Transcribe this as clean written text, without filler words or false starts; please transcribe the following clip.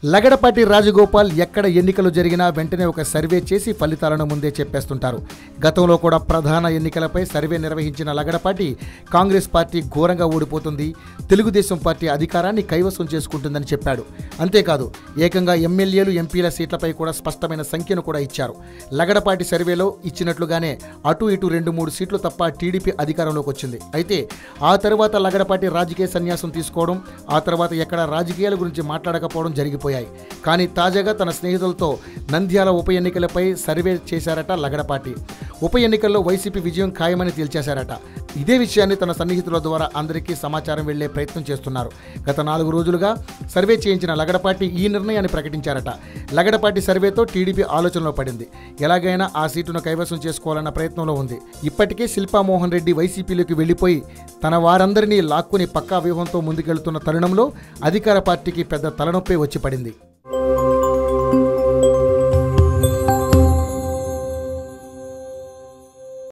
లగడపాటి రాజగోపాల్ ఎక్కడ ఎన్నికలు జరిగినా వెంటనే ఒక సర్వే చేసి ఫలితాలను ముందే చెప్పేస్తుంటారు. గతంలో కూడా ప్రధాన ఎన్నికలపై సర్వే నిర్వహించిన లగడపాటి కాంగ్రెస్ పార్టీ ఘోరంగా ఓడిపోతుంది, తెలుగుదేశం పార్టీ అధికారాన్ని కైవసం చేసుకుంటుందని చెప్పాడు. అంతేకాదు ఏకంగా ఎమ్మెల్యేలు ఎంపీల సీట్లపై కూడా స్పష్టమైన సంఖ్యను కూడా ఇచ్చారు. లగడపాటి సర్వేలో ఇచ్చినట్లుగానే అటు ఇటు 2-3 సీట్లు తప్ప టీడీపీ అధికారంలోకి వచ్చింది. అయితే ఆ తర్వాత లగడపాటి రాజకీయ సన్యాసం తీసుకోవడం, ఆ తర్వాత ఎక్కడ రాజకీయాల గురించి మాట్లాడకపోవడం జరిగిపోయింది. కానీ తాజాగా తన స్నేహితులతో నంద్యాల ఉప ఎన్నికలపై సర్వే చేశారట లగడపాటి. ఉప ఎన్నికల్లో వైసీపీ విజయం ఖాయమని తేల్చేశారట. ఇదే విషయాన్ని తన సన్నిహితుల ద్వారా అందరికీ సమాచారం వెళ్లే ప్రయత్నం చేస్తున్నారు. గత 4 రోజులుగా సర్వే చేయించిన లగడపాటి ఈ నిర్ణయాన్ని ప్రకటించారట. లగడపాటి సర్వేతో టీడీపీ ఆలోచనలో పడింది. ఎలాగైనా ఆ సీటును కైవసం చేసుకోవాలన్న ప్రయత్నంలో ఉంది. ఇప్పటికే శిల్పా మోహన్ రెడ్డి వైసీపీలోకి వెళ్లిపోయి తన వారందరినీ లాక్కుని పక్కా వ్యూహంతో ముందుకెళ్తున్న తరుణంలో అధికార పార్టీకి పెద్ద తలనొప్పి వచ్చి పడింది.